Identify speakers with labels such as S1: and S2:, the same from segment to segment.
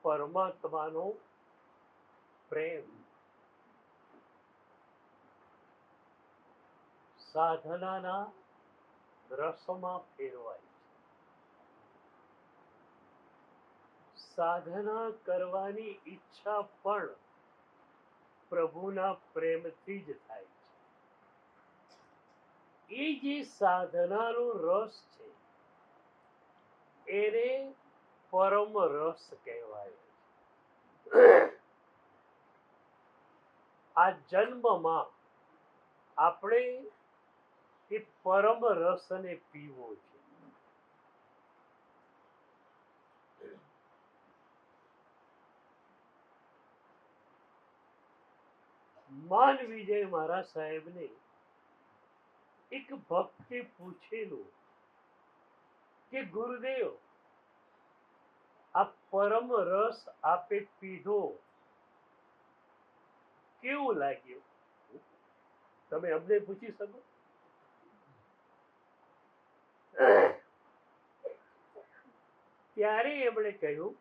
S1: પરમાત્માનો પ્રેમ સાધનાના રસમાં ફેરવાય. સાધના કરવાની ઈચ્છા પણ પ્રભુના પ્રેમથી જ થાય છે. એ જે સાધનાનો રસ છે એને પરમ રસ કહેવાય. આ જન્મમાં આપણે એ પરમ રસને પીવો છે. માન વિજય મહારાજ સાહેબને એક ભક્તે પૂછેલું કે ગુરુદેવ, આ પરમ રસ આપે પીધો, કેવું લાગ્યું? તમે અમને પૂછી શકો? ત્યારે એમણે કહ્યું,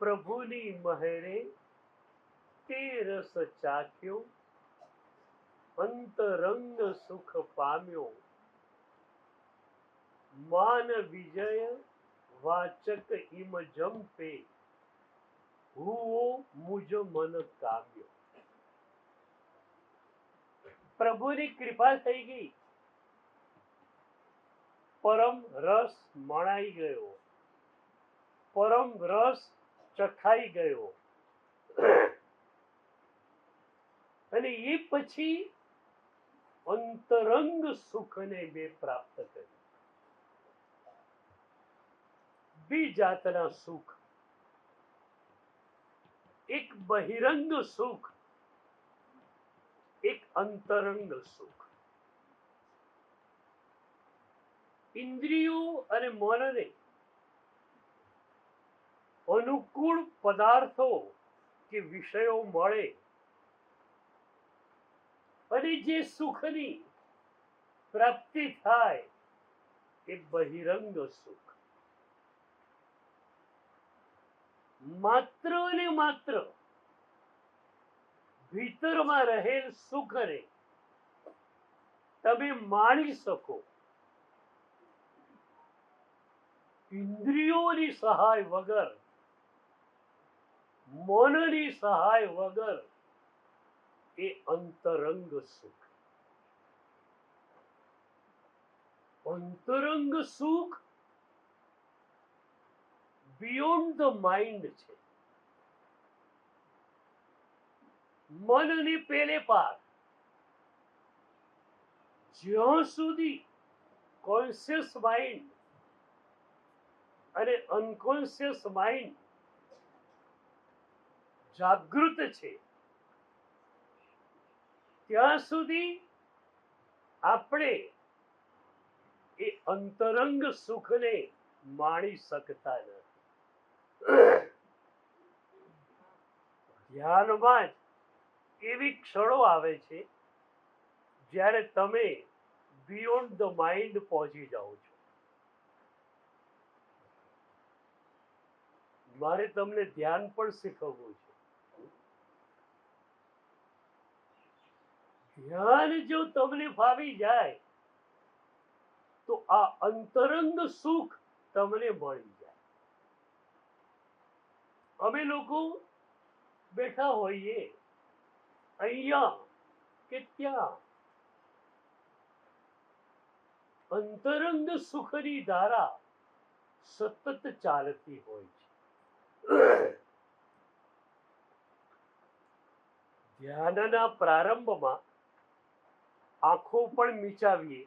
S1: પ્રભુની મહેરે તે રસ ચાખ્યો, અંતરંગ સુખ પામ્યો, માન વિજય વાચક ઇમ જંપે, હુઓ મુજ મન કામ્યો. પ્રભુની કૃપા થઈ ગઈ, પરમ રસ મણાઈ ગયો, પરમ રસ ચખાઈ ગયો, અને એ પછી અંતરંગ સુખને મેં પ્રાપ્ત કર્યું. બે જાતના સુખ, એક બહિરંગ સુખ, એક અંતરંગ સુખ. ઇન્દ્રિયો અને મનને અનુકૂળ પદાર્થો કે વિષયો મળે અને જે સુખની પ્રાપ્તિ થાય એ બહિરંગ સુખ. માત્ર ને માત્ર ભીતરમાં રહેલ સુખને તમે માણી શકો, ઇન્દ્રિયોની સહાય વગર, મનની સહાય વગર, એ અંતરંગ સુખ. અંતરંગ સુખ બિયોન્ડ ધ માઇન્ડ છે, મનની પેલે પાર. જ્યાં સુધી કોન્શિયસ માઇન્ડ અને અનકોન્શિયસ માઇન્ડ જાગૃત છે ત્યાં સુધી આપણે એ અંતરંગ સુખને માણી શકતા નથી. ધ્યાનમાં જ એવી ક્ષણો આવે છે જ્યારે તમે બિયોન્ડ ધ માઇન્ડ પહોંચી જાઓ છો. મારે તમને ધ્યાન પણ શીખવવું છે. ધ્યાન જો તમને ફાવી જાય તો આ અંતરંગ સુખ તમને મળી જાય. અમે લોકો બેઠા હોઈએ અહીંયા કે ત્યાં, અંતરંગ સુખની ધારા સતત ચાલતી હોય છે. ધ્યાનના પ્રારંભમાં આંખો પણ મીચાવીએ,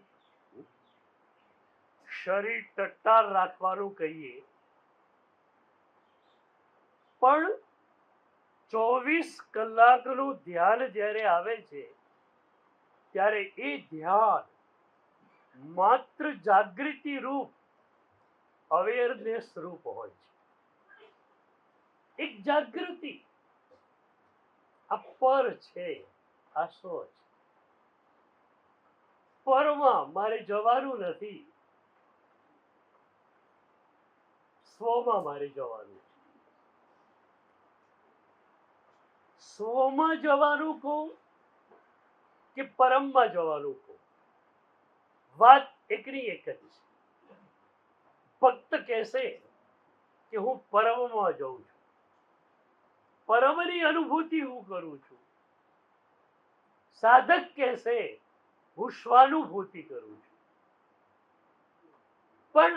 S1: શરીર ટટ્ટાર રાખવાનું કહીએ, પણ 24 કલાકનું ધ્યાન જ્યારે આવે છે ત્યારે એ ધ્યાન માત્ર જાગૃતિ રૂપ, અવેરનેસ રૂપ હોય છે. એક જાગૃતિ, આ પર છે, આ સો છે. પરમાં મારે જવાનું નથી, સ્વમાં મારે જવાનું છે. સ્વમાં જવાનું કહું કે પરમમાં જવાનું કહું, વાત એકની એક જ છે. ભક્ત કહેશે કે હું પરમમાં જઉં છું, પરમની અનુભૂતિ હું કરું છું. સાધક કહેશે હું સ્વાનુભૂતિ કરું છું. પણ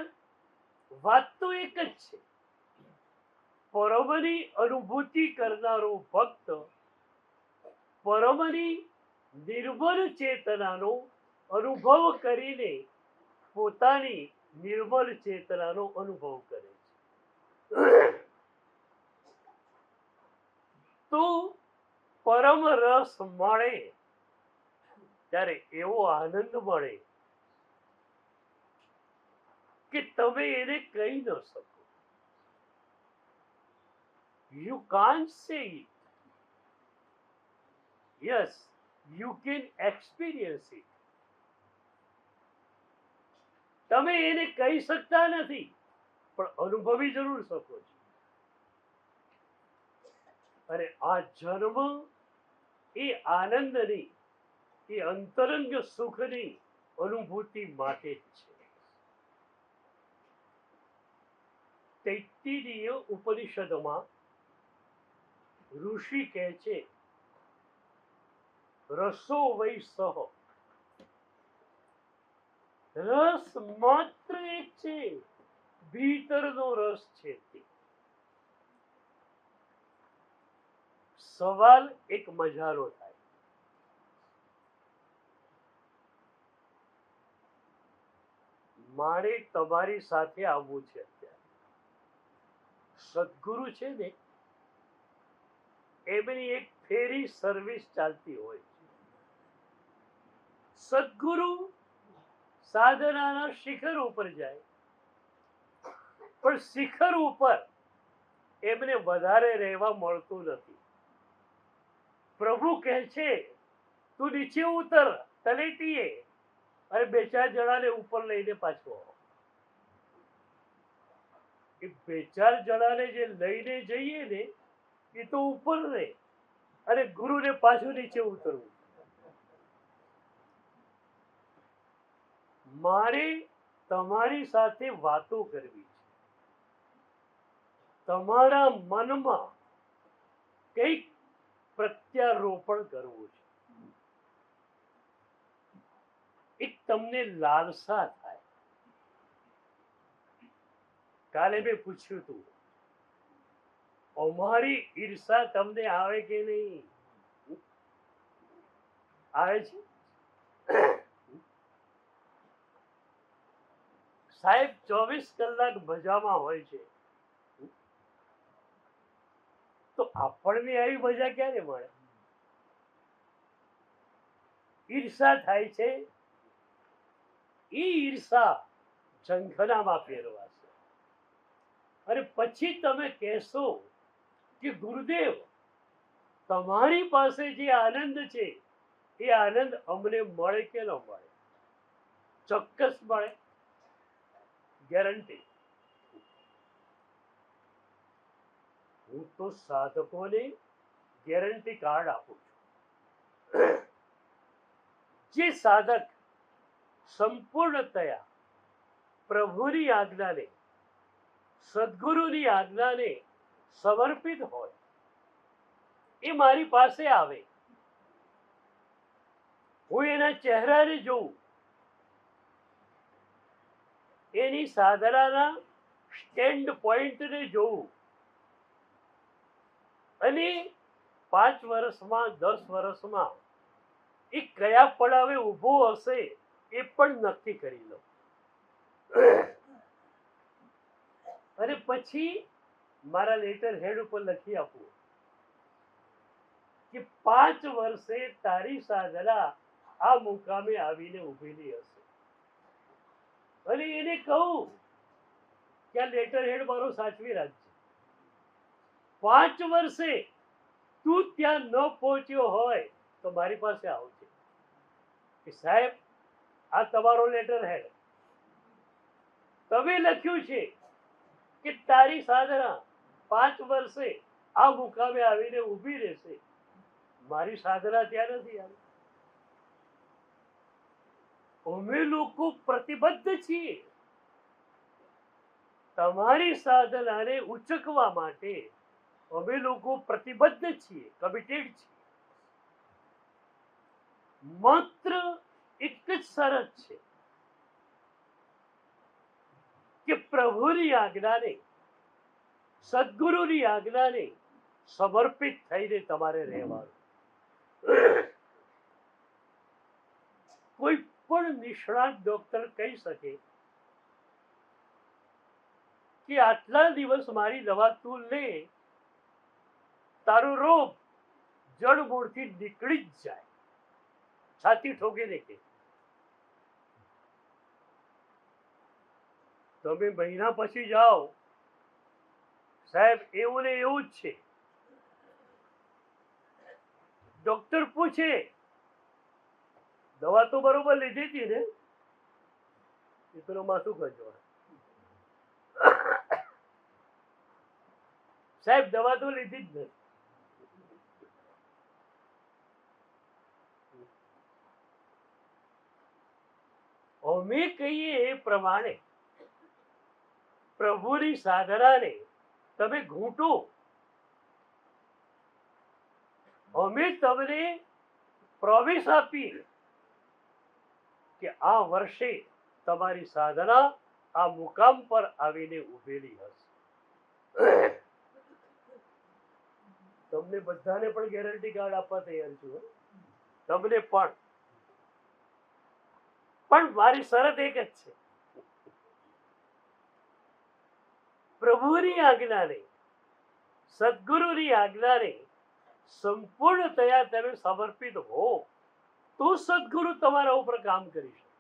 S1: વાત તો એક જ છે. પરમની અનુભૂતિ કરનારો ભક્ત પરમની નિર્મલ ચેતનાનો અનુભવ કરીને પોતાની નિર્મલ ચેતનાનો અનુભવ કરે છે. તો પરમ રસ મળે ત્યારે એવો આનંદ મળે કે તમે એને કહી ન શકો. You can't say it. Yes, you can experience it. તમે એને કહી શકતા નથી, પણ અનુભવી જરૂર શકો છો. અને આ જન્મ એ આનંદની, એ અંતરંગ સુખની અનુભૂતિ માટે જ છે. તૈત્તિરીય ઉપનિષદમાં ઋષિ કહે છે, રસો વૈ સહ, રસ માત્ર એક છે, ભીતરનો રસ છે તે. સવાલ એક મજાનો થાય, મારે તમારી સાથે આવવું છે. અત્યારે સદગુરુ છે ને, એમની એક ફેરી સર્વિસ ચાલતી હોય છે. સદગુરુ સાધનાના શિખર ઉપર જાય, પણ શિખર ઉપર એમને વધારે રહેવા મળતું નથી. પ્રભુ કહે છે તું નીચે ઉતર તલેટીએ, અને 2-4 જણાને ઉપર લઈને પાછો આવો. એ 2-4 જણાને જે લઈને જઈએ ને, એ તો ઉપર રહે, અને ગુરુને પાછું નીચે ઉતરવું. મારે તમારી સાથે વાતો કરવી છે, તમારા મનમાં કંઈક પ્રત્યારોપણ કરવું છે. એક તમને લાલસા થાય. કાલે મેં પૂછ્યું હતું, અમારી ઈર્ષા તમને આવે કે નહીં? આવે છે? સાહેબ 24 કલાક મજામાં હોય છે, તો આપણને આવી મજા ક્યારે મળે? ઈર્ષા થાય છે. એ ઈર્ષા ઝંખનામાં ફેરવાશે, અને પછી તમે કહેશો કે ગુરુદેવ, તમારી પાસે જે આનંદ છે એ આનંદ અમને મળે કે ન મળે? ચોક્કસ મળે, ગેરંટી. હું તો સાધકોને ગેરંટી કાર્ડ આપું છું. જે સાધક સંપૂર્ણતયા પ્રભુની આજ્ઞાને, સદગુરુની આજ્ઞાને સમર્પિત હોય, એ મારી પાસે આવે, હું એના ચહેરાને જોઉં, એની સાધનાના સ્ટેન્ડ પોઈન્ટને જોઉં, અને 5 વર્ષમાં 10 વર્ષમાં એ કયા પડાવે ઊભો હશે એ પણ નક્કી કરી લો. અને પછી મારા લેટર હેડ ઉપર લખી આપું કે 5 વર્ષે તારી સાધના આ મુકામે આવીને ઊભેલી હશે. અને એને કહું કે આ લેટર હેડ મારો સાચવી રાખજે. 5 વર્ષે તું ત્યાં ન પહોંચ્યો હોય તો મારી પાસે આવજે કે સાહેબ આ તમારો લેટર હેડ, તમે લખ્યું છે કે તારી સાધના 5 વર્ષે આ મુકામે આવીને ઊભી રહેશે, મારી સાધના ત્યાં નથી આવી. અમે લોકો પ્રતિબદ્ધ છીએ તમારી સાધનાને ઉચકવા માટે. અમે લોકો પ્રતિબદ્ધ છીએ, કમિટેડ છીએ. માત્ર એક જ શરત છે કે પ્રભુની આજ્ઞાને, સદગુરુની આજ્ઞાને સમર્પિત થઈને તમારે રહેવાનું. કોઈ પણ નિષ્ણાત ડોક્ટર કહી શકે કે આટલા દિવસ મારી દવા તું લે, તારો રોગ જડમૂળથી નીકળી જ જાય. છાતી ઠોકીને કે તમે મહિના પછી જાઓ, સાહેબ એવું ને એવું જ છે. ડોક્ટર પૂછે દવા તો બરોબર લીધી હતી ને? મિત્રોમાં શું કરજો, સાહેબ દવા તો લીધી જ નહીં. અમે કહીએ એ પ્રમાણે પ્રભુની સાધનાને તમે ઘૂંટો. અમે તમને પ્રોમિસ આપીએ કે આ વર્ષે તમારી સાધના આ મુકામ પર આવીને ઉભેલી હશે. તમને બધાને પણ ગેરંટી કાર્ડ આપવા તૈયાર છું. તમને પણ મારી શરત એક જ છે, પ્રભુની આજ્ઞાને, સદગુરુની આજ્ઞાને સંપૂર્ણતયા તમે સમર્પિત હો તો સદગુરુ તમારા ઉપર કામ કરી શકે.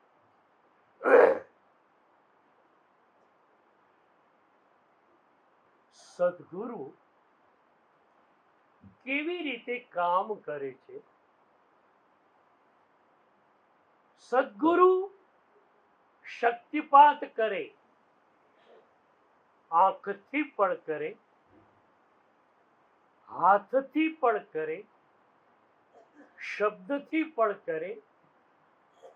S1: સદગુરુ કેવી રીતે કામ કરે છે? સદગુરુ શક્તિપાત કરે, આંખથી પણ કરે, હાથથી પણ કરે, શબ્દથી પણ કરે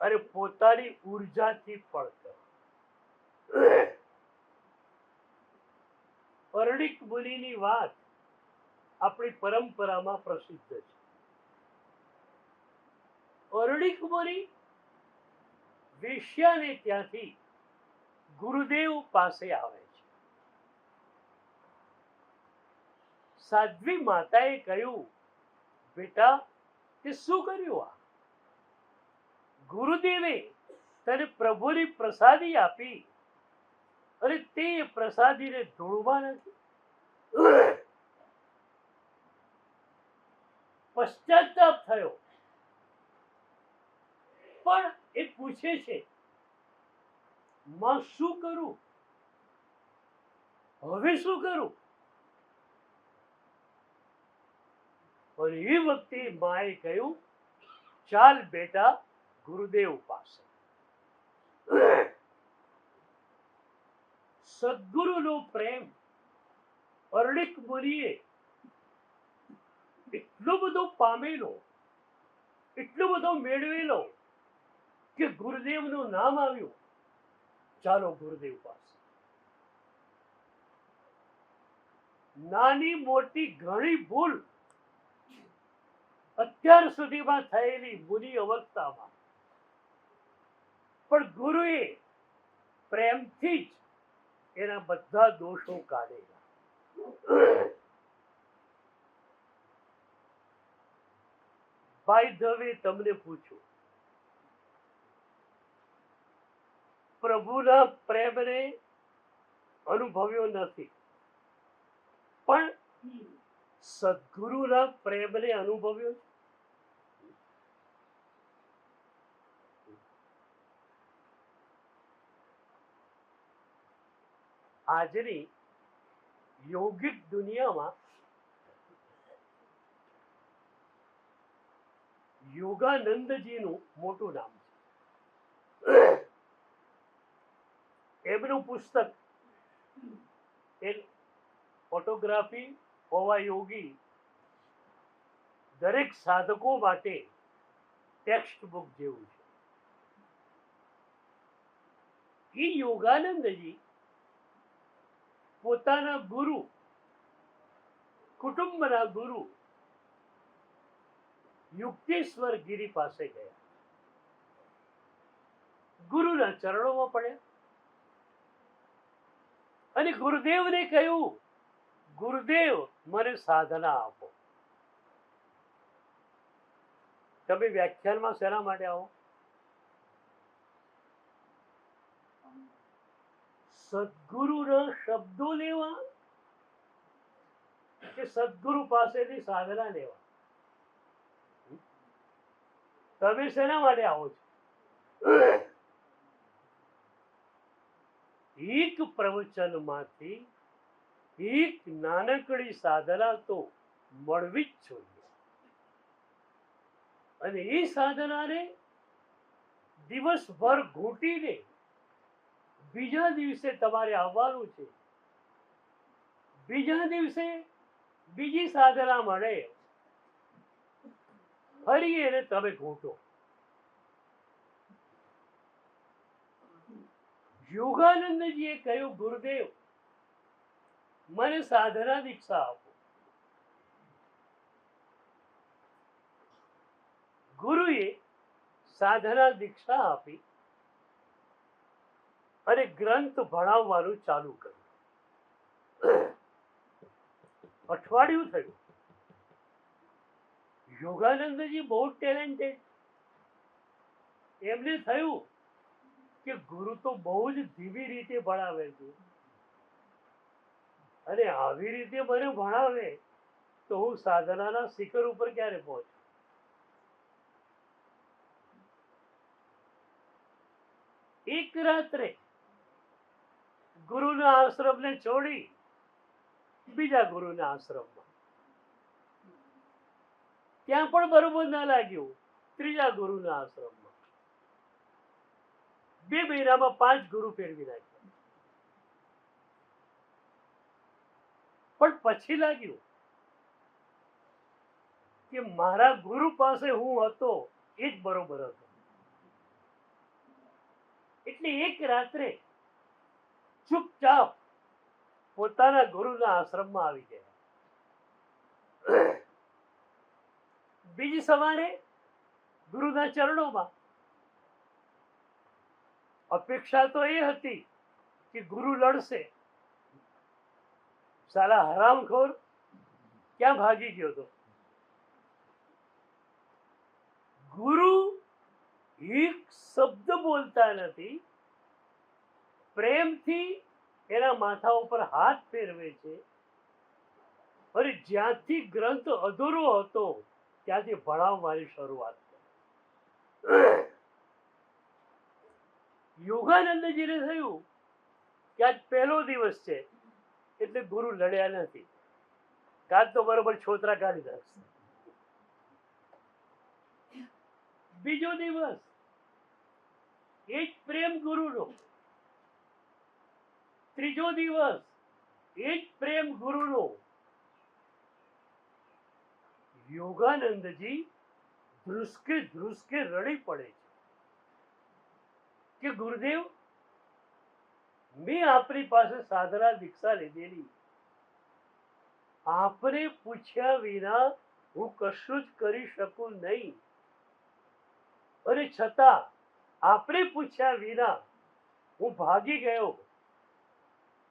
S1: અને પોતાની ઉર્જાથી પણ કરે. અરણિક મુનિની વાત આપણી પરંપરામાં પ્રસિદ્ધ છે. અરણિક મુનિ વેશ્યાને ત્યાંથી ગુરુદેવ પાસે આવે છે. સાધ્વી માતાએ કહ્યું, બેટા તે શું કર્યું? આ ગુરુદેવે તને પ્રભુની પ્રસાદી આપી અને તે પ્રસાદીને ધૂળવા નથી. પશ્ચાતાપ થયો, પણ એ પૂછે છે, માં શું કરું, હવે શું કરું? અને એ વખતે માએ કહ્યું, ચાલ બેટા ગુરુદેવ પાસે. સદગુરુનો પ્રેમ અરણિક મુનિએ એટલો બધો પામેલો, એટલો બધો મેળવેલો કે ગુરુદેવનું નામ આવ્યું, ચાલો ગુરુદેવ પાસે. નાની મોટી ઘણી ભૂલ અત્યાર સુધીમાં થયેલી મુનિ અવસ્થામાં, પણ ગુરુએ પ્રેમથી જ એના બધા દોષો કાઢેલા. બાય ધ વે તમને પૂછું, પ્રભુના પ્રેમને અનુભવ્યો નથી, પણ સદગુરુના પ્રેમને અનુભવ્યો. આજની યોગિક દુનિયામાં યોગાનંદજીનું મોટું નામ છે. એમનું પુસ્તક એ ફોટોગ્રાફી હોવા યોગી દરેક સાધકો માટે ટેક્સ્ટ બુક જેવું છે. એ યોગાનંદજી પોતાના ગુરુ, કુટુંબના ગુરુ યુક્તેશ્વર ગિરી પાસે ગયા, ગુરુના ચરણોમાં પડ્યા અને ગુરુદેવને કહ્યું, ગુરુદેવ મને સાધના આપો. તમે વ્યાખ્યાનમાં શેના માટે આવો? સદગુરુના શબ્દો લેવા કે સદગુરુ પાસેથી સાધના લેવા? તમે શેના માટે આવો છો? એક પ્રવચનમાંથી એક નાનકડી સાધના તો મળવી જ જોઈએ, અને એ સાધનાને દિવસભર ઘૂંટીને બીજા દિવસે તમારે આવવાનું છે. બીજા દિવસે બીજી સાધના મળે, ફરી એને તમે ઘૂંટો. યોગાનંદજીએ કહ્યું, ગુરુદેવ મને સાધના દીક્ષા આપો. ગુરુએ સાધના દીક્ષા આપી અને ગ્રંથ ભણાવવાનું ચાલુ કર્યું. અઠવાડિયું થયું. યોગાનંદજી બહુ ટેલેન્ટેડ. એમને થયું કે ગુરુ તો બહુ જ ધીમી રીતે ભણાવે છે, અને આવી રીતે મને ભણાવે તો હું સાધનાના શિખર ઉપર ક્યારે પહોંચું? એક રાત્રે ગુરુના આશ્રમને છોડી બીજા ગુરુના આશ્રમમાં, ત્યાં પણ બરોબર ના લાગ્યું. ત્રીજા ગુરુના આશ્રમમાં 2 મહિનામાં 5 ગુરુ ફેરવી નાખ્યા. પણ પછી લાગ્યું કે મારા ગુરુ પાસે હું હતો એ જ બરોબર હતો. એટલે એક રાત્રે ચૂપચાપ પોતાના ગુરુના આશ્રમમાં આવી ગયા. બીજી સવારે ગુરુના ચરણોમાં. અપેક્ષા તો એ હતી કે ગુરુ લડશે. સાલા હરામખોર ક્યાં ભાગી ગયો હતો? ગુરુ એક શબ્દ બોલતા નથી, પ્રેમથી એના માથા ઉપર હાથ ફેરવે છે, અને જ્યાંથી ગ્રંથ અધૂરો હતો ત્યાંથી ભણાવવાની શરૂઆત કરી. યોગાનંદજીને થયું કે આજ પહેલો દિવસ છે એટલે ગુરુ લડ્યા નથી, કાલ તો બરોબર છોતરા કાઢી નાખશે. બીજો દિવસ એ જ પ્રેમ ગુરુનો. ત્રીજો દિવસ એ જ પ્રેમ ગુરુનો. યોગાનંદજી ધ્રુસકે ધ્રુસકે રડી પડે છે કે ગુરુદેવ, મેં આપની પાસે સાધના દીક્ષા લીધેલી, આપને પૂછ્યા વિના હું કશું જ કરી શકું નહીં, અને છતાં આપને પૂછ્યા વિના હું ભાગી ગયો,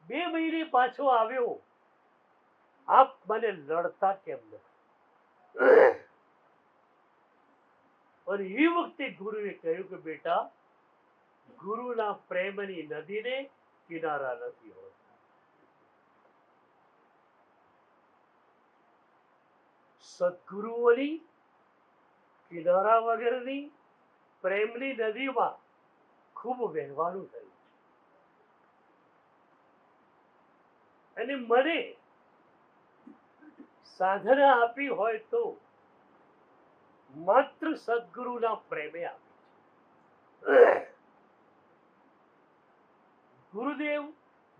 S1: 2 મહિને પાછો આવ્યો, આપ મને લડતા કેમ નથી? અને એ વખતે ગુરુએ કહ્યું કે બેટા, ગુરુના પ્રેમની નદીને કિનારા નથી હોતા. સદગુરુઓની કિનારા વગરની પ્રેમની નદીમાં ખૂબ વહેવાનું થયું. અને મને સાધના આપી હોય તો માત્ર સદગુરુના પ્રેમે આપી છે. ગુરુદેવ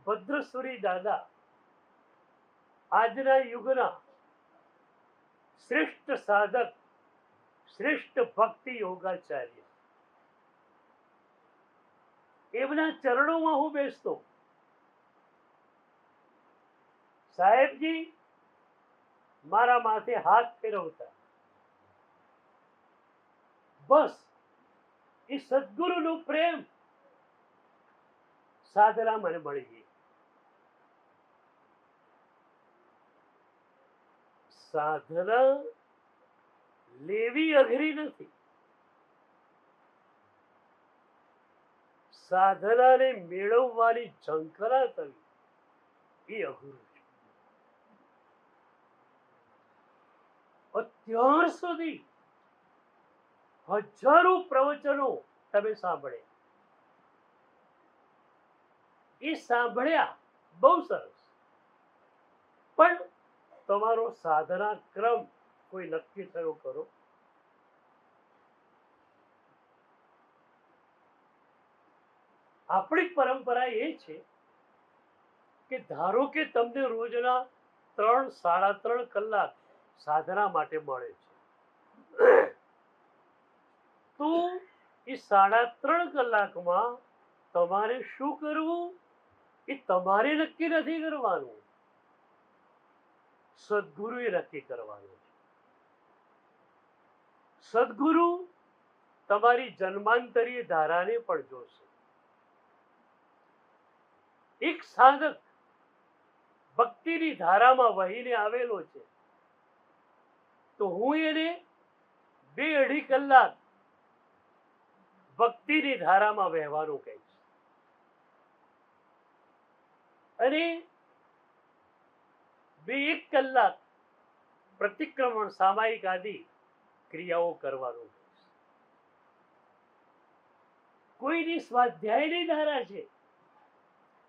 S1: ભદ્રેશ્વરી દાદા આજના યુગના શ્રેષ્ઠ સાધક, શ્રેષ્ઠ ભક્તિ યોગાચાર્ય, એમના ચરણોમાં હું બેસતો. સાહેબજી મારા માથે હાથ ફેરવતા. બસ એ સદગુરુનો પ્રેમ, સાધના મને મળી ગઈ. સાધના લેવી અઘરી નથી, સાધનાને મેળવવાની ઝંખના કરવી એ અઘરું છે. અત્યાર સુધી હજારો પ્રવચનો તમે સાંભળ્યા. એ સાંભળ્યા બહુ સરસ, પણ તમારો સાધના ક્રમ કોઈ નક્કી થયો કરો? આપણી પરંપરા એ છે કે ધારો કે તમને રોજના 3-3.5 કલાક સાધના માટે મળે છે, તો એ 3.5 કલાકમાં તમારે શું કરવું એ તમારે નક્કી નથી કરવાનું, સદગુરુએ નક્કી કરવાનું છે. સદગુરુ તમારી જન્માંતરીય ધારાને પણ જોશે. એક સાધક ભક્તિની ધારામાં વહીને આવેલો છે, તો હું એને 2-2.5 કલાક ભક્તિની ધારામાં વહેવાનું કહીશ, અને 2-1 કલાક પ્રતિક્રમણ, સામાયિક આદિ ક્રિયાઓ કરવાનું કહીશ. કોઈની સ્વાધ્યાયની ધારા છે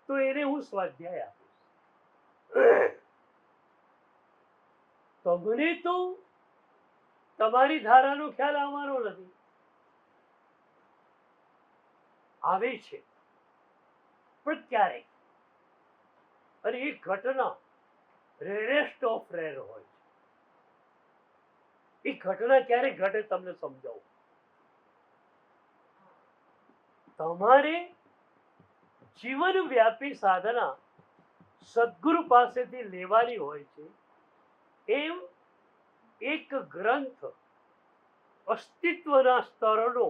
S1: તો એને હું સ્વાધ્યાય આપીશ. તમને તો તમારી ધારાનો ખ્યાલ આવવાનો નથી. આવે છે પણ ક્યારેક, અને એ ઘટના રેરેસ્ટ ઓફ રેર હોય છે. એ ઘટના ક્યારે ઘટે તમને સમજાવું. તમારે જીવનવ્યાપી સાધના સદગુરુ પાસેથી લેવાની હોય છે, એમ એક ગ્રંથ અસ્તિત્વના સ્તરનો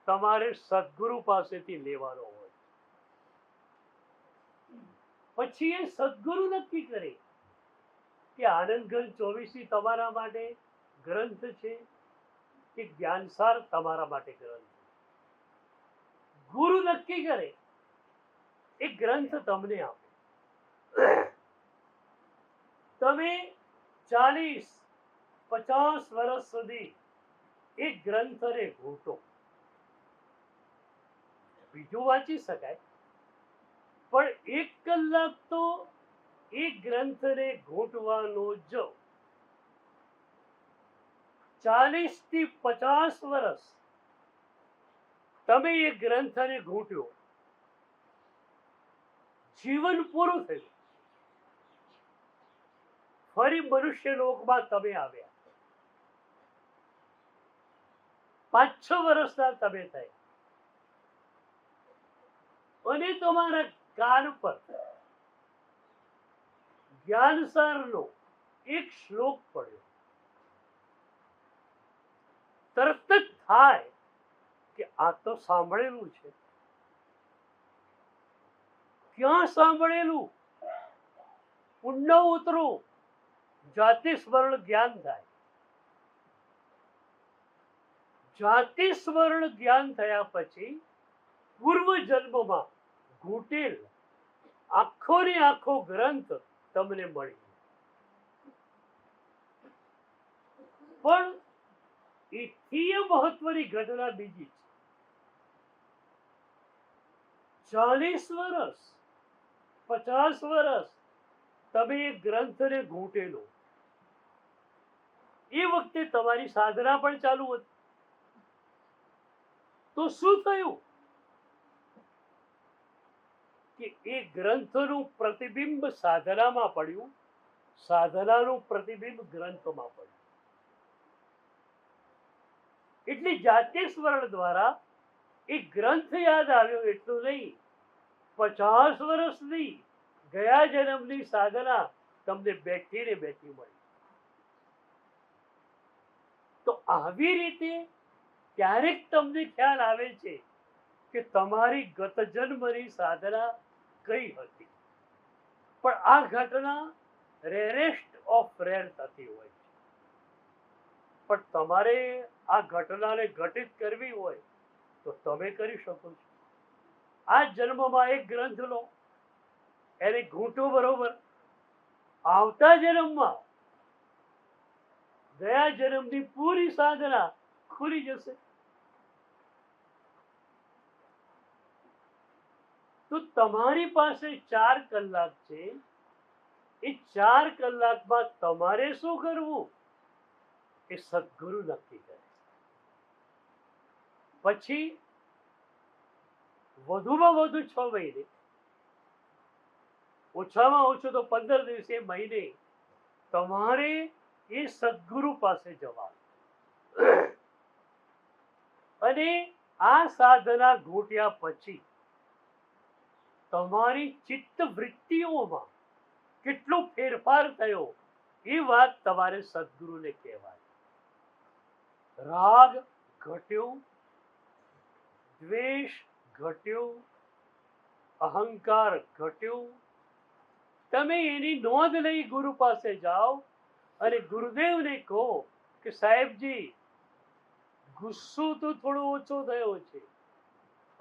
S1: તમારે સદગુરુ પાસેથી લેવાનો હોય. પછી એ સદગુરુ નક્કી કરે કે આનંદઘન 24 તમારા માટે ગ્રંથ છે કે જ્ઞાનસાર તમારા માટે ગ્રંથ. ગુરુ નક્કી કરે, એ ગ્રંથ તમને આપે. તમે 40-50 વર્ષ સુધી એ ગ્રંથને ઘૂંટો. બીજું વાંચી શકાય, પણ 1 કલાક તો એ ગ્રંથને ઘૂંટવાનો જ. 40-50 વર્ષ તમે એ ગ્રંથને ઘૂંટ્યો, જીવન પૂરું થયું, ફરી મનુષ્ય લોકમાં તમે આવ્યા. 5-6 વર્ષના તમે થયા, અને તમારા કાન પર જ્ઞાનસારનો એક શ્લોક પડ્યો. તરત જ થાય કે આ તો સાંભળેલું છે. ક્યાં સાંભળેલું? ઊંડા ઉતરો, જાતિ સ્મરણ જ્ઞાન થાય. જાતિ સ્મરણ જ્ઞાન થયા પછી પૂર્વ જન્મમાં ઘૂંટેલ આખો ને આખો ગ્રંથ તમને મળી. પણ એથી મહત્વની ઘટના બીજી છે. 40 વર્ષ 50 વર્ષ તમે એ ગ્રંથને ઘૂંટેલો, એ વખતે તમારી સાધના પણ ચાલુ હતી. તો શું થયું કે એ ગ્રંથનું પ્રતિબિંબ સાધનામાં પડ્યું, સાધનાનું પ્રતિબિંબ ગ્રંથોમાં પડ્યું. એટલે જાતે સ્મરણ દ્વારા એ ગ્રંથ યાદ આવ્યો એટલું નહીં, 50 વર્ષની ગયા જન્મની સાધના તમને બેઠી ને બેઠી મળી. તો આવી રીતે ક્યારેક તમને ખ્યાલ આવે છે કે તમારી ગત જન્મની સાધના કઈ હતી. પણ આ ઘટના રેરેસ્ટ ઓફ રેર થતી હોય છે. પણ તમારે આ ઘટનાને ઘટિત કરવી હોય તો તમે કરી શકો છો. આ જન્મમાં એક ગ્રંથ લો, એને ઘૂંટો બરોબર, આવતા જન્મમાં ગયા જન્મની પૂરી સાધના ખુલી જશે. તો તમારી પાસે 4 કલાક છે. એ 4 કલાકમાં તમારે શું કરવું એ સદગુરુ નક્કી કરે. પછી વધુમાં વધુ 6 મહિને, ઓછામાં ઓછું તો 15 દિવસે, મહિને તમારે એ સદગુરુ પાસે જવાનું. અને આ સાધના ઘૂંટ્યા પછી તમારી ચિત્ત વૃત્તિઓમાં કેટલો ફેરફાર થયો એ વાત તમારે સદગુરુને કહેવાય. રાગ ઘટ્યો, દ્વેષ ઘટ્યો, અહંકાર ઘટ્યો. તમે એની નોંધ લઈ ગુરુ પાસે જાઓ અને ગુરુદેવને કહો કે સાહેબજી, ગુસ્સો તો થોડો ઓછો થયો છે,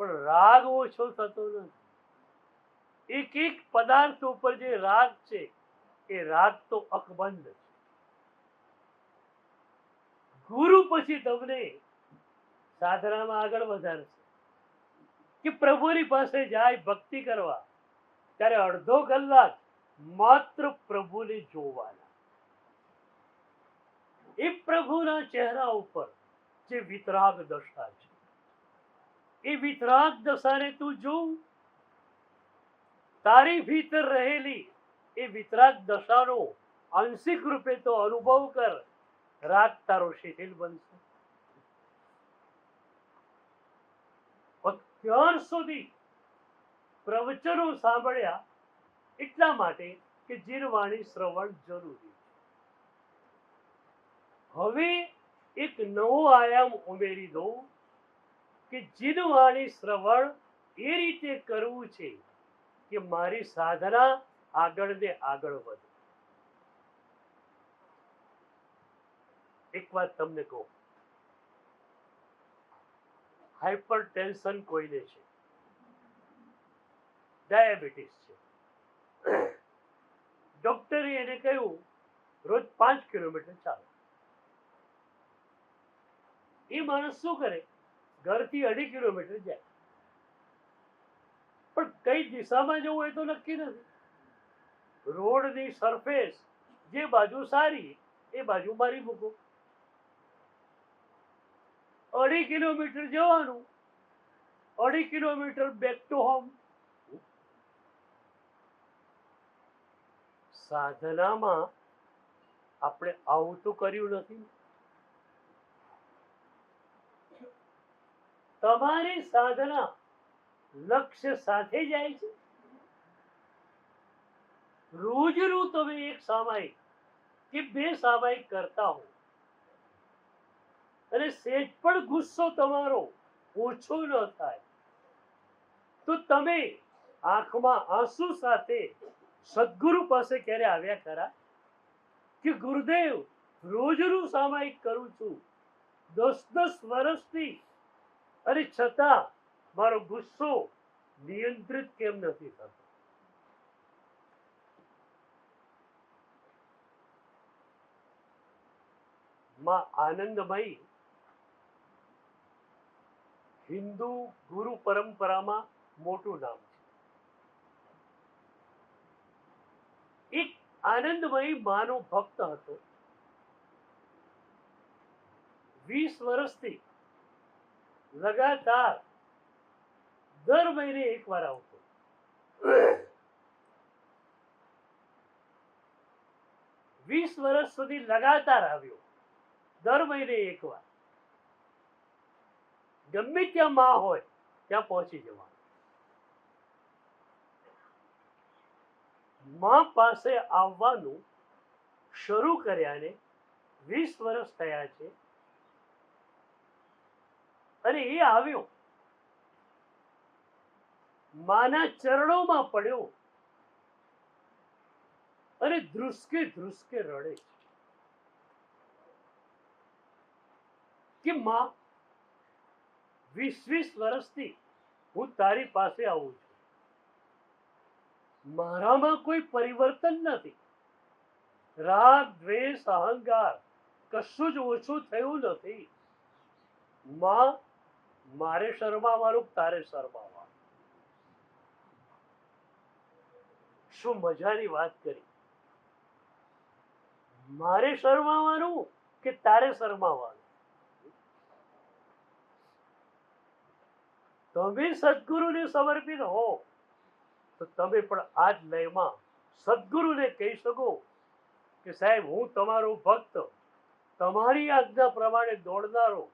S1: પણ રાગ ઓછો થતો નથી. એક એક પદાર્થ ઉપર જે રાગ છે એ રાગ તો અકબંધ છે. ગુરુ પછી તમને સાધનામાં આગળ વધારશે કે પ્રભુની પાસે જાય ભક્તિ કરવા, ત્યારે અડધો કલાક માત્ર પ્રભુને જોવાના. એ પ્રભુના ચહેરા ઉપર જે વિતરાગ દશા છે, એ વિતરાગ દશાને તું જોઉં, તારી ભીતર રહેલી એ વિતરાગ દશાનો આંશિક રૂપે તો અનુભવ કર. રાગ તારો શિથિલ બનશે. અત્યાર સુધી પ્રવચનો સાંભળ્યા એટલા માટે કે જીનવાણી શ્રવણ જરૂરી છે. હવે એક નવો આયામ ઉમેરી દો કે જીનવાણી શ્રવણ એ રીતે કરવું છે કે મારી સાધના આગળ ને આગળ વધે. એક વાત તમને કહું, હાઇપર ટેન્શન કોઈને છે, ડાયાબિટીસ છે, ડોક્ટરે એને કહ્યું રોજ 5 કિલોમીટર ચાલો. એ માણસ શું કરે, ઘરથી 2.5 કિલોમીટર જાય, પણ કઈ દિશામાં જવું એ તો નક્કી નથી. રોડની સરફેસ જે બાજુ સારી એ બાજુ મારી મૂકો. 2.5 કિલોમીટર જવાનું, 2.5 કિલોમીટર બેક ટુ હોમ. સાધનામાં આપણે આવું તો કર્યું નથી. તમારી સાધના લક્ષ્ય સાથે જાય છે. રોજનું તમે એક સામાયિક કે 2 સામાયિક કરતા હો અને સેજ પણ ગુસ્સો તમારો ઓછો ન થાય તો તમે આંખમાં આંસુ સાથે સદગુરુ પાસે ક્યારે આવ્યા ખરા કે ગુરુદેવ, રોજનું સામાયિક કરું છું 10-10 વર્ષથી, અને છતાં મારો ગુસ્સો નિયંત્રિત કેમ નથી થતો? માં આનંદમયી હિન્દુ ગુરુ પરંપરામાં મોટું નામ છે. એક આનંદમયી માનો ભક્ત હતો. 20 વર્ષથી લગાતાર દર મહિને એકવાર આવતો. 20 વર્ષ સુધી લગાતાર આવ્યો, દર મહિને એકવાર. ગમે ત્યાં માં હોય ત્યાં પહોંચી જવાનું. માં પાસે આવવાનું શરૂ કર્યાને 20 વર્ષ થયા છે, અને એ આવ્યો, માના ચરણોમાં પડ્યો અને ધ્રુસકે ધ્રુસકે રડે કે માં, 20 વર્ષથી હું તારી પાસે આવું છું, મારામાં કોઈ પરિવર્તન નથી, રાગ દ્વેષ અહંકાર કશું જ ઓછું થયું નથી. માં, મારે શરમાવાનું, તારે શરમાવાનું. શું મજાની વાત કરી. મારે શરમાવાનું કે તારે શરમાવાનું? તમે સદગુરુને સમર્પિત હો તો તમે પણ આ જ લયમાં સદગુરુને કહી શકો કે સાહેબ, હું તમારો ભક્ત, તમારી આજ્ઞા પ્રમાણે દોડનારો,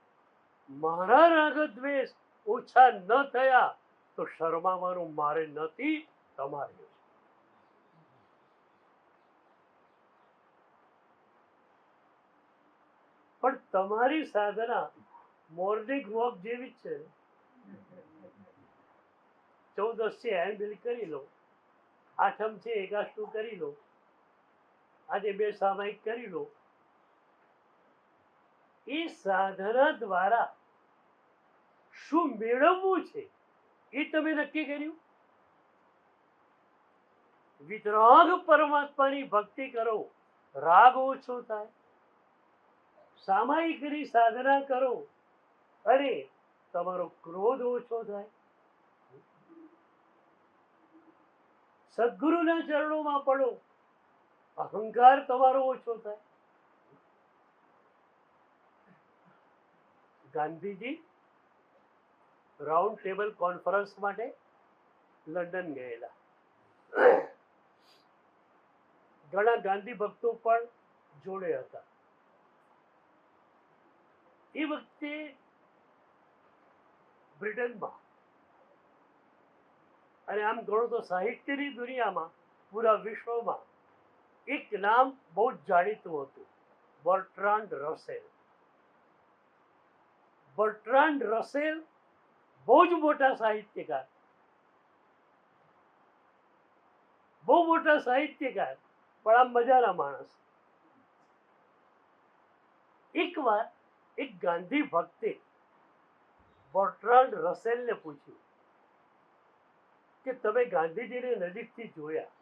S1: મારા રાગ દ્વેષ ઓછા ન થયા તો શરમાવાનું મારે નથી, તમારે. પણ તમારી સાધના મોર્નિંગ વોક જેવી જ છે. 14 છે હેન્ડબિલ કરી લો, 8મ છે એકાષ્ટું કરી લો, આજે 2 સામાયિક કરી લો. એ સાધના દ્વારા શું મેળવવું છે એ તમે નક્કી કર્યું. વિતરાગ પરમાત્માની ભક્તિ કરો, રાગ ઓછો થાય. સામાયિકની સાધના કરો અને તમારો ક્રોધ ઓછો થાય. સદગુરુના ચરણોમાં પડો, અહંકાર તમારો ઓછો થાય. ગાંધીજી રાઉન્ડ ટેબલ કોન્ફરન્સ માટે લંડન ગયેલા. ઘણા ગાંધી ભક્તો પણ જોડે હતા. એ વખતે બ્રિટનમાં, અને આમ ગણો તો સાહિત્યની દુનિયામાં, પૂરા વિશ્વમાં એક નામ બહુ જ જાણીતું હતું, બર્ટ્રાન્ડ રસેલ. બર્ટ્રાન્ડ રસેલ બહુ જ મોટા સાહિત્યકાર, બહુ મોટા સાહિત્યકાર, પણ આમ મજાના માણસ. એકવાર એક ગાંધી ભક્તે બર્ટ્રાન્ડ રસેલને પૂછ્યું કે તમે ગાંધીજીને નજીકથી જોયા,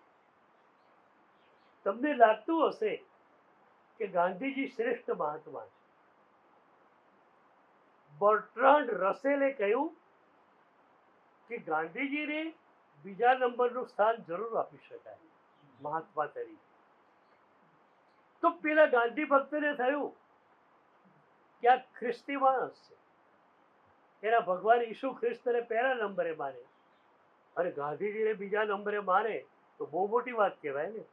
S1: તમને લાગતું હશે કે ગાંધીજી શ્રેષ્ઠ મહાત્મા છે. બર્ટ્રાન્ડ રસેલે કહ્યું કે ગાંધીજીને બીજા નંબરનું સ્થાન જરૂર આપી શકાય મહાત્મા તરીકે. તો પેલા ગાંધી ભક્તને થયું કે આ ખ્રિસ્તી માણસ છે, એના ભગવાન ઈસુ ખ્રિસ્તને પહેલા નંબરે માને અને ગાંધીજીને બીજા નંબરે માને તો બહુ મોટી વાત કહેવાય ને.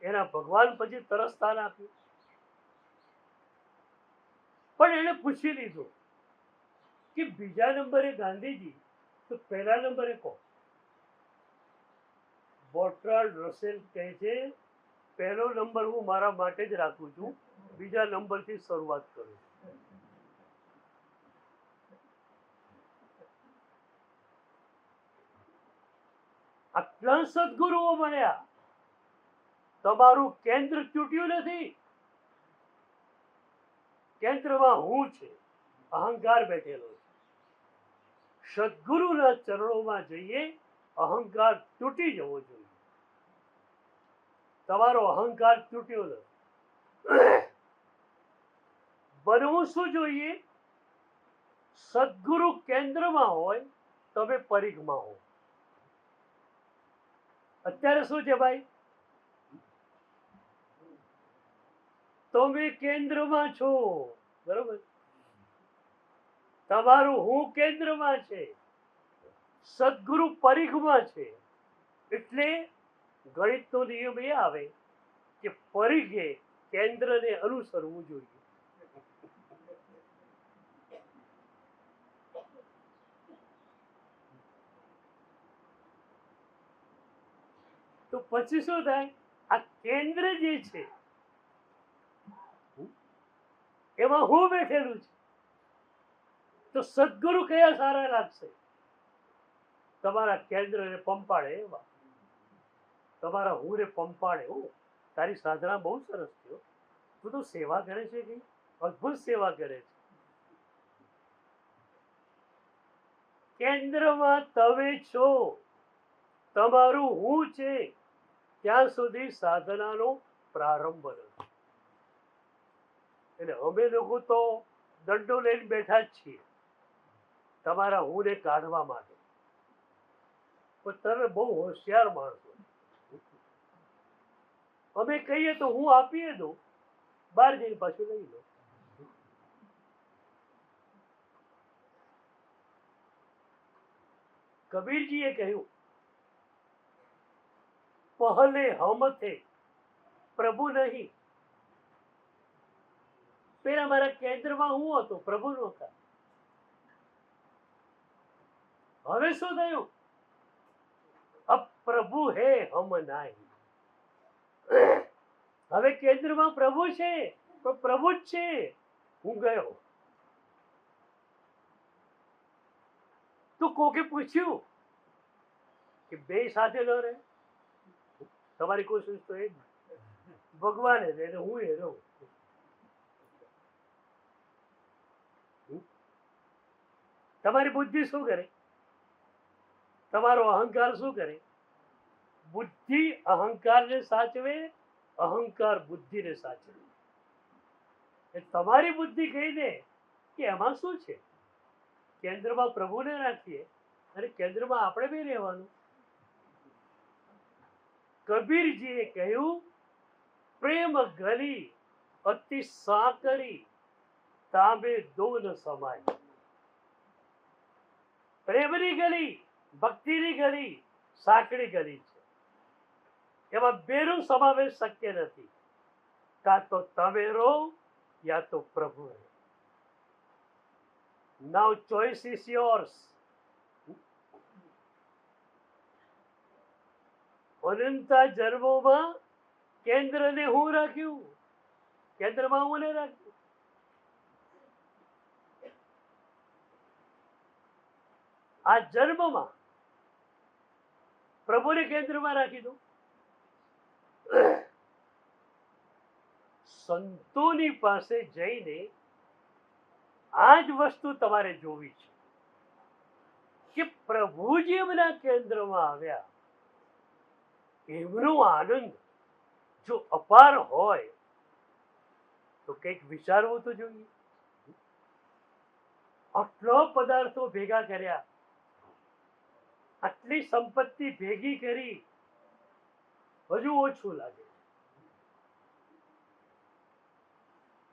S1: એના ભગવાન પછી તરત સ્થાન આપ્યું. પણ એને પૂછી લીધું કે બીજા નંબરે ગાંધીજી તો પહેલા નંબરે કોણ? બર્ટ્રાન્ડ રસેલ કહે છે, પહેલો નંબર હું મારા માટે જ રાખું છું, બીજા નંબરથી શરૂઆત કરું. આટલા સદગુરુઓ મળ્યા, તમારું કેન્દ્ર તૂટ્યું નથી. કેન્દ્રમાં હું છે, અહંકાર બેઠેલો છે. સદગુરુના ચરણોમાં જઈએ, અહંકાર તૂટી જવો જોઈએ. તમારો અહંકાર તૂટ્યો નથી. બનવું શું જોઈએ? સદગુરુ કેન્દ્રમાં હોય, તમે પરિઘમાં હો. અત્યારે શું છે ભાઈ? તમે કેન્દ્રમાં છો, બરોબર? તમારું હું કેન્દ્રમાં છે, સદગુરુ પરિઘમાં છે. એટલે ગણિતનો નિયમ એ આવે કે પરિઘે કેન્દ્રને અનુસરવું જોઈએ. તો પછી શું થાય? આ કેન્દ્ર જે છે એમાં હું બેઠેલું છે. તો સદગુરુ કયા સારા લાગશે? તમારા કેન્દ્રને પંપાડે એવા, તમારા હું ને પંપાડે. તારી સાધના બહુ સરસ છે, તું તો સેવા કરે છે, કઈ અદભુત સેવા કરે છે. કેન્દ્રમાં તમે છો, તમારું હું છે, ત્યાં સુધી સાધનાનો પ્રારંભ નથી. એટલે અમે લોકો તો દંડો લઈને બેઠા જ છીએ તમારા હું ને કાઢવા માટે. પણ તમે બહુ હોશિયાર માણસો. અમે કહીએ તો હું આપીએ દો, બહાર જઈને પાછું લઈ લો. કબીરજીએ કહ્યું, પહેલે હમ થે પ્રભુ નહીં. પેલા મારા કેન્દ્રમાં હું હતો, પ્રભુ નહોતા. હવે શું થયું? અબ પ્રભુ હે હમ નહીં. હવે કેન્દ્રમાં પ્રભુ છે, પણ પ્રભુ જ છે, હું ગયો. તો કોકે પૂછ્યું કે બે સાથે ન રહે? તમારી કોશિશ તો એ જ, ભગવાન રહે ને હું એ રહું. તમારી બુદ્ધિ શું કરે? તમારો અહંકાર શું કરે? બુદ્ધિ અહંકારને સાચવે, અહંકાર બુદ્ધિને સાચવે. તમારી બુદ્ધિ કહી દે કે એમાં શું છે, કેન્દ્રમાં પ્રભુને રાખીએ અને કેન્દ્રમાં આપણે બી રહેવાનું. કબીરજીએ કહ્યું, પ્રેમ ગલી અતિ સાંકડી, તાંબે દોન સમાય. પ્રેમની ગલી, ભક્તિની ગલી સાંકડી ગલી છે. એમાં બેનો સમાવેશ શક્ય નથી. કાં તો તમે રહો યા તો પ્રભુ રહે. Now choice is yours. Ananta જન્મોમાં કેન્દ્રને હું રાખ્યું, કેન્દ્રમાં હું ને રાખ્યું. આ જન્મમાં પ્રભુને કેન્દ્રમાં રાખી દો. સંતોની પાસે જઈને આ જ વસ્તુ તમારે જોવી છે કે પ્રભુજી એમના કેન્દ્રમાં આવ્યા, એમનો આનંદ જો અપાર હોય તો કંઈક વિચારવું તો જોઈએ. આટલા પદાર્થો ભેગા કર્યા, આટલી સંપત્તિ ભેગી કરી, હજુ ઓછું લાગે.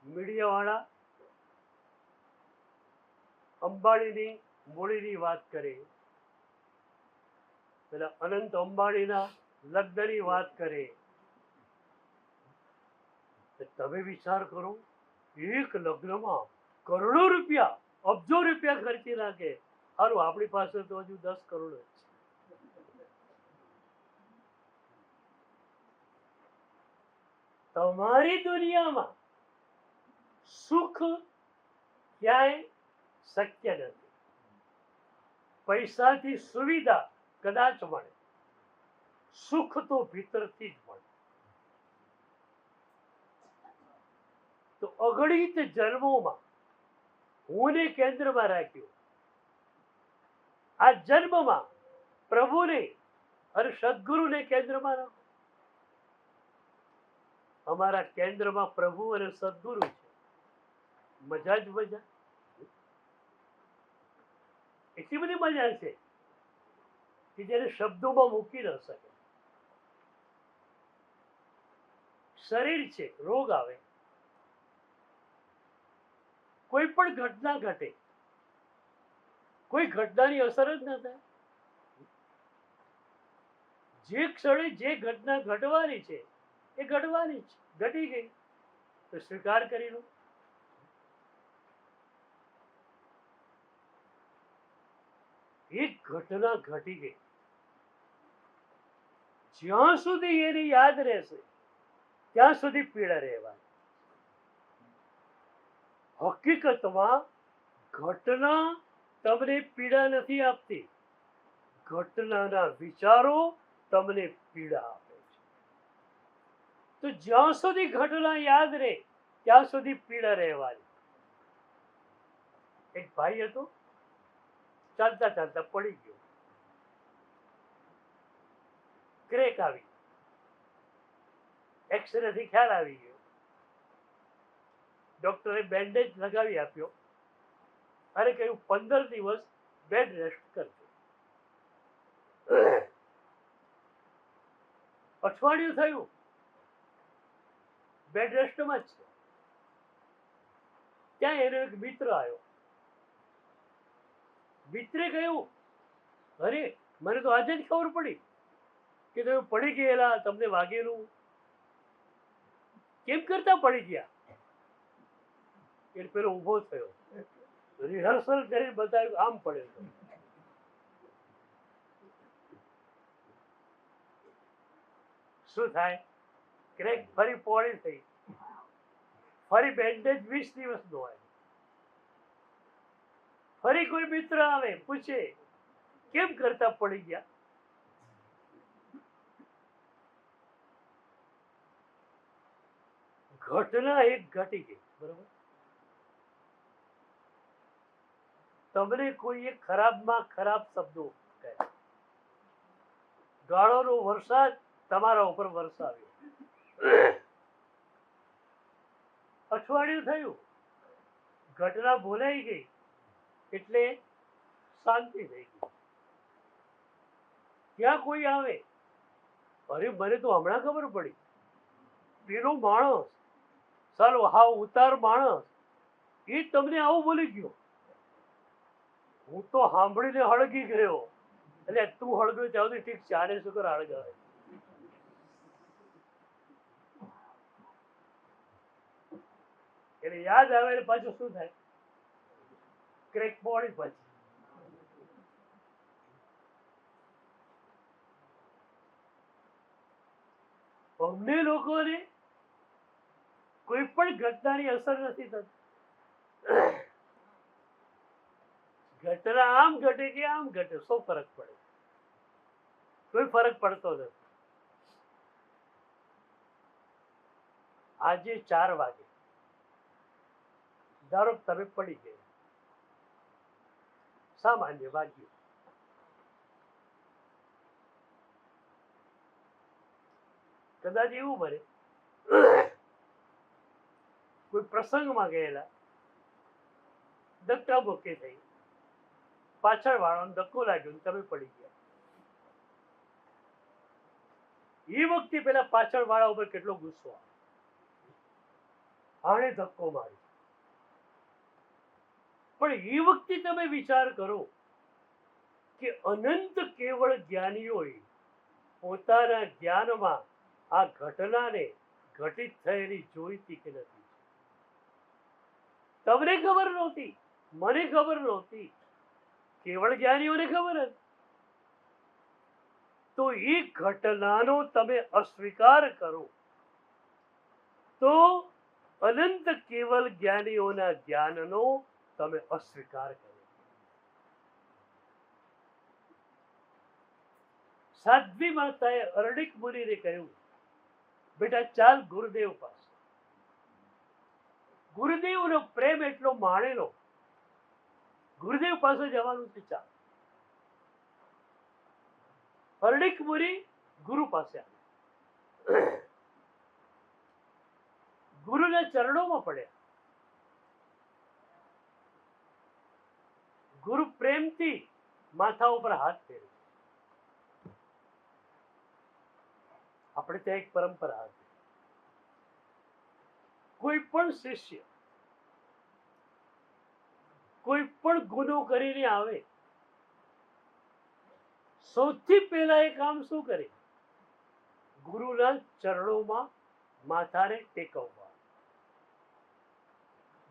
S1: મીડિયાવાળા અંબાણીની મૂડીની વાત કરે, પેલા અનંત અંબાણીના લગ્નની વાત કરે. તમે વિચાર કરો, એક લગ્નમાં કરોડો રૂપિયા, અબજો રૂપિયા ખર્ચી નાખે. સારું, આપણી પાસે તો હજુ 10 કરોડ જ છે. તમારી દુનિયામાં સુખ ક્યાંય શક્ય નથી. પૈસાથી સુવિધા કદાચ મળે, સુખ તો ભીતરથી જ મળે. તો અગણિત જન્મોમાં હુંને કેન્દ્રમાં રાખ્યું. આ જન્મમાં પ્રભુને અને સદગુરુને કેન્દ્રમાં રાખો. અમારા કેન્દ્રમાં પ્રભુ અને સદગુરુ છે. મજા જ મજા. એટલી બધી મજા છે કે જેને શબ્દોમાં મૂકી ન શકે. શરીર છે, રોગ આવે, કોઈ પણ ઘટના ઘટે, કોઈ ઘટનાની અસર જ ન થાય. જે ક્ષણે જે ઘટના ઘટવાની છે એ ઘટવાની જ, ઘટી ગઈ તો સ્વીકાર કરી લો. એક ઘટના ઘટી ગઈ, જ્યાં સુધી એની યાદ રહેશે ત્યાં સુધી પીડા રહેવાની. હકીકતમાં ઘટના તમને પીડા નથી આપતી, ઘટનાના વિચારો તમને પીડા આપે છે. તો જ્યાં સુધી ઘટના યાદ રહે ત્યાં સુધી પીડા રહેવાની. એક ભાઈ હતો, ચાલતા ચાલતા પડી ગયો, ક્રેક આવી, એક્સરે થી ખ્યાલ આવી ગયો. ડોક્ટરે બેન્ડેજ લગાવી આપ્યો અને કહ્યું 15 દિવસ બેડ રેસ્ટ કરજો. અઠવાડિયું થયું, બેડ રેસ્ટમાં જ છે. ત્યાં એનો એક મિત્ર આવ્યો. મિત્રે કહ્યું, અરે મને તો આજે જ ખબર પડી કે તમે પડી ગયેલા, તમને વાગેલું, કેમ કરતા પડી ગયા? એટલે પેલો ઊભો થયો, રિહર્સલ કરીને બતાવ્યું, આમ પડ્યો. શું થાય? ક્રેક ફરી પહોળી થઈ, ફરી બેન્ડેજ 20 દિવસ નો હોય. ફરી કોઈ મિત્ર આવે, પૂછે કેમ કરતા પડી ગયા? ઘટના એક ઘટી ગઈ, બરોબર? તમને કોઈએ ખરાબમાં ખરાબ શબ્દો કહ્યા, ગાળોનો વરસાદ તમારા ઉપર વરસાવ્યો, અઠવાડિયું થયું, ઘટના ભૂલાઈ ગઈ એટલે શાંતિ થઈ ગઈ. ત્યાં કોઈ આવે, અરે મને તો હમણાં ખબર પડી, પેલો માણસ, ચાલો હાવ ઉતાર માણસ, એ તમને આવું બોલી ગયો. હું તો સાંભળીને હળગી ગયો. એટલે તું હળગ્યો ત્યાં સુધી ઠીક છે, આને શું કર હળગાવે. એટલે યાદ આવે એટલે પાછું શું થાય? ક્રેક પડી પછી. અમને લોકોને કોઈ પણ ઘટનાની અસર નથી થતી. ઘટના આમ ઘટે કે આમ ઘટે, શું ફરક પડે? કોઈ ફરક પડતો નથી. આજે 4 વાગે ધારો તમે પડી ગયા, સામાન્ય વાગ્યું, કદાચ એવું બને કોઈ પ્રસંગમાં ગયેલા, ધક્કા મુક્કી થઈ, પાછળ વાળાનો ધક્કો લાગ્યો, તમે પડી ગયા. એ વખતે પેલા પાછળ વાળા ઉપર કેટલો ગુસ્સો આવે, આણે ધક્કો માર્યો. પણ એ વખતે તમે વિચાર કરો કે અનંત કેવળ જ્ઞાનીઓએ પોતાના જ્ઞાનમાં આ ઘટનાને ઘટિત થયેલી જોઈતી કે નથી? તમને ખબર નહોતી, મને ખબર નહોતી, કેવળ જ્ઞાનીઓને ખબર હતી. તો એ ઘટનાનો તમે અસ્વીકાર કરો તો અનંત કેવલ જ્ઞાનીઓના જ્ઞાનનો તમે અસ્વીકાર કરો. સાધ્વી માતાએ અરણિક મુનિને કહ્યું, બેટા ચાલ ગુરુદેવ પાસે. ગુરુદેવનો પ્રેમ એટલો માણેલો, ગુરુદેવ પાસે જવાનું છે, ચાલ. અરણિક મુનિ ગુરુ પાસે આવ્યા, ગુરુના ચરણોમાં પડ્યા. ગુરુ પ્રેમથી માથા ઉપર હાથ ફેરવે. આપણે ત્યાં એક પરંપરા હતી, કોઈ પણ શિષ્ય કોઈ પણ ગુનો કરીને આવે, સૌથી પહેલા એ કામ શું કરે? ગુરુના ચરણોમાં માથાને ટેકવવા.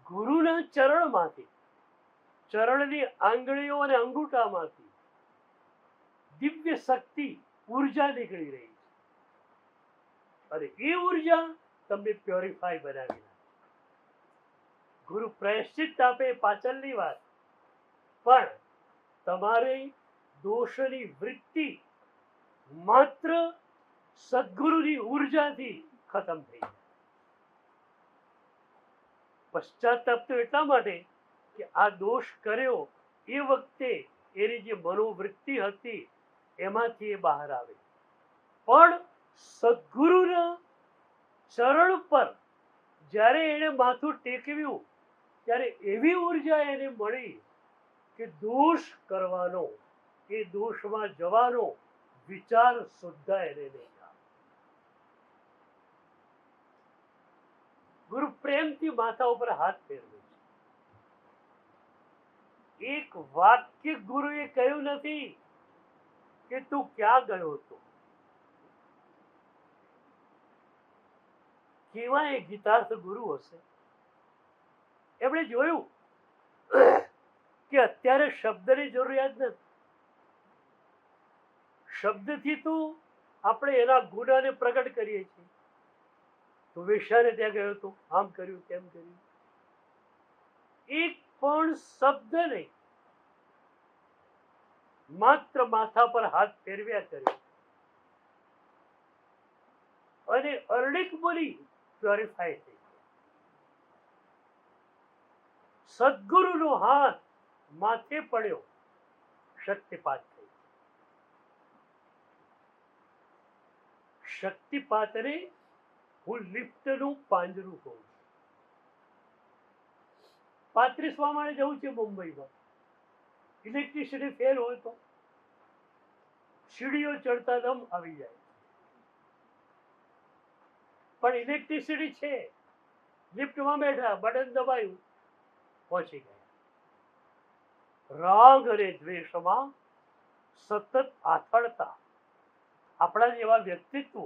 S1: ગુરુના ચરણમાંથી, ચરણની આંગળીઓ અને અંગૂઠામાંથી દિવ્ય શક્તિ, ઉર્જા નીકળી રહી છે. અને એ ઉર્જા તમને પ્યોરિફાય બનાવી નાખે. ગુરુ પ્રાયશ્ચિત આપે પાછળની વાત, પણ તમારી દોષની વૃત્તિ માત્ર સદગુરુની ઉર્જાથી ખતમ થઈ જાય. પશ્ચાતાપ તો એટલા માટે કે આ દોષ કર્યો એ વખતે એની જે મનોવૃત્તિ હતી એમાંથી એ બહાર આવે. પણ સદગુરુના ચરણ પર જ્યારે એને માથું ટેકવ્યું ત્યારે એવી ઉર્જા એને મળી કે દોષ કરવાનો, એ દોષમાં જવાનો વિચાર સુદ્ધા એને નહીં આવે. ગુરુ પ્રેમથી માથા ઉપર હાથ ફેરવે છે. એક વાક્ય ગુરુએ કહ્યું નથી કે તું ક્યાં ગયો હતો. કેવા એ ગીતાર્થ ગુરુ હશે. એમણે જોયું કે અત્યારે શબ્દની જરૂરિયાત નથી. શબ્દથી તો આપણે એના ગુનાને પ્રગટ કરીએ છીએ. તો વેશ્યાને ત્યાં ગયો હતો, આમ કર્યું, તેમ કર્યું. એક પણ શબ્દ નહીં, માત્ર માથા પર હાથ ફેરવ્યા કર્યો અને અર્ણિક મુનિ પ્યોરિફાય થઈ. સદગુરુનો હાથ માથે પડ્યો, શક્તિપાત થઈ. શક્તિપાતને હું લિફ્ટનું પાંજરું કહું છું. 35 માળે જવું છે મુંબઈમાં, ઇલેક્ટ્રિસિટી ફેલ હોય તો સીડીઓ ચડતા દમ આવી જાય. પણ ઇલેક્ટ્રિસિટી છે, લિફ્ટમાં બેઠા, બટન દબાયું, પહોંચી ગયા. રાગ અને દ્વેષમાં સતત આથડતા આપણા જેવા વ્યક્તિત્વ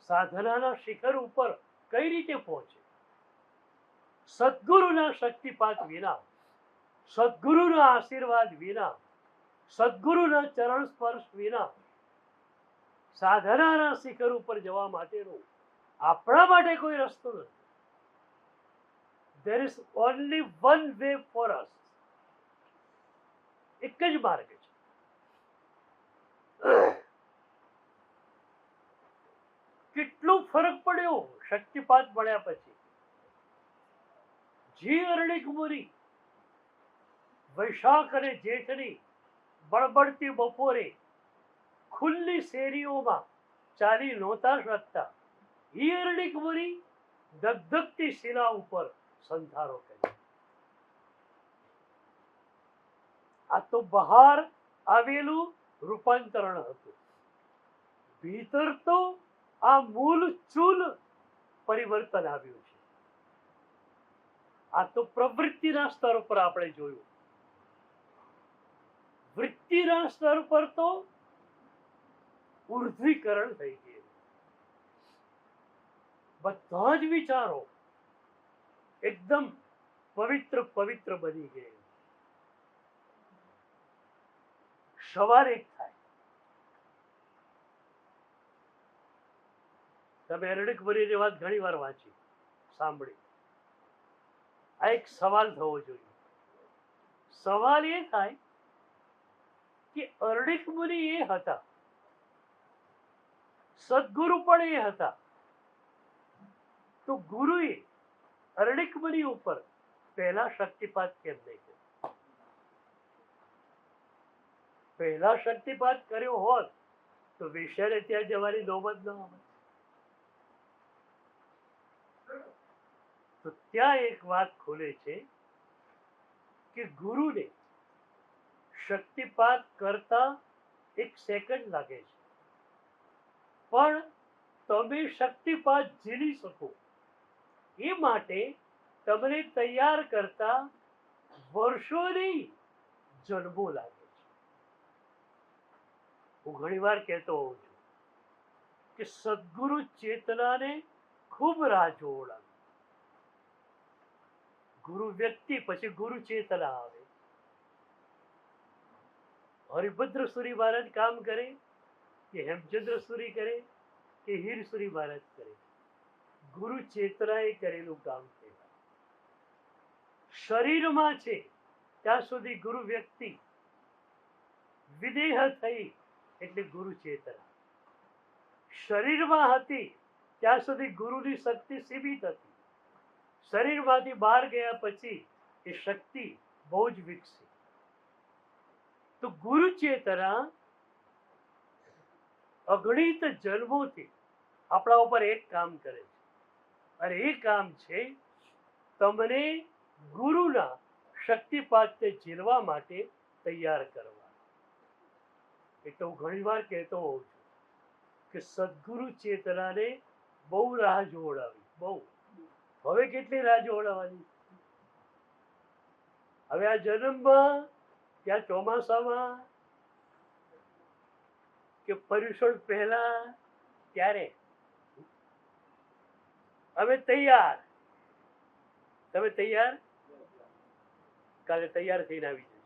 S1: સાધનાના શિખર ઉપર કઈ રીતે પહોંચે? સદગુરુના શક્તિપાત વિના, સદગુરુના આશીર્વાદ વિના, સદગુરુના ચરણ સ્પર્શ વિના સાધનાના શિખર ઉપર જવા માટેનો આપણા માટે કોઈ રસ્તો નથી. There is only one way for us. એક જ માર્ગ છે. કેટલો ફરક પડ્યો શક્તિપાત મળ્યા પછી. જે અરણિક મુનિ વૈશાખ અને જેઠની બળબડતી બપોરે ખુલ્લી શેરીઓમાં ચાલી નહોતા શકતા, એ અરણિક મુનિ ધગધગતી શિલા ઉપર સંધારો કર્યો. આ તો બહાર આવેલું રૂપાંતરણ હતું. ભીતર તો આ મૂળ ચૂલ પરિવર્તન આવ્યું છે. આ તો પ્રવૃત્તિના સ્તર પર આપણે જોયું. વૃત્તિના સ્તર પર તો ઉર્ધ્વીકરણ થઈ ગયું. બધા જ વિચારો એકદમ પવિત્ર પવિત્ર બની ગયા. સવાર એક થાય. તમે અરણિક મુનિની વાત ઘણી વાર વાંચી, સાંભળી. આ એક સવાલ થવો જોઈએ. સવાલ એ થાય કે અરણિક મુનિ એ હતા, સદગુરુ પણ એ હતા, તો ગુરુએ અરણિક મુનિ ઉપર પહેલા શક્તિપાત કેમ નહીં કર્યો? પહેલા શક્તિપાત કર્યો હોત તો વેશ્યાને ત્યાં જવાની નોબત ન આવે. તો ત્યાં એક વાત ખુલે છે કે ગુરુને શક્તિપાત કરતા 1 સેકન્ડ લાગે છે, પણ તમે શક્તિપાત ઝીલી શકો એ માટે તમને તૈયાર કરતા વર્ષોની જન્મો લાગે છે. હું ઘણી વાર કહેતો હોઉં છું કે સદગુરુ ચેતનાને ખૂબ રાહ જોવડાવી. ગુરુ વ્યક્તિ પછી ગુરુ ચેતના આવે. હરિભદ્ર સુરી મહારાજ કામ કરે કે હેમચંદ્ર સુરી કરે કે હીર સુરી મહારાજ કરે, ગુરુ ચેતનાએ કરેલું કામ કહેવાય. શરીરમાં છે ત્યાં સુધી ગુરુ વ્યક્તિ, વિદેહ થઈ એટલે ગુરુ ચેતના. શરીરમાં હતી ત્યાં સુધી ગુરુની શક્તિ સીમિત હતી. શરીરમાંથી બહાર ગયા પછી એ શક્તિ બહુ જ વિકસી. તો ગુરુ ચેતના અગણિત જન્મોથી આપણા ઉપર એક કામ કરે છે, અને એ કામ છે તમને ગુરુના શક્તિપાતને ઝીલવા માટે તૈયાર કરવા. એટલે હું ઘણી વાર કહેતો હોઉં છું કે સદગુરુ ચેતનાને બહુ રાહ જોવડાવી, બહુ. હવે કેટલી રાહ જોવડાવવાની? હવે આ જન્મમાં, ત્યાં ચોમાસામાં, કે પર્યુષણ પહેલા, ત્યારે અમે તૈયાર. તમે તૈયાર? કાલે તૈયાર થઈને આવી જાય.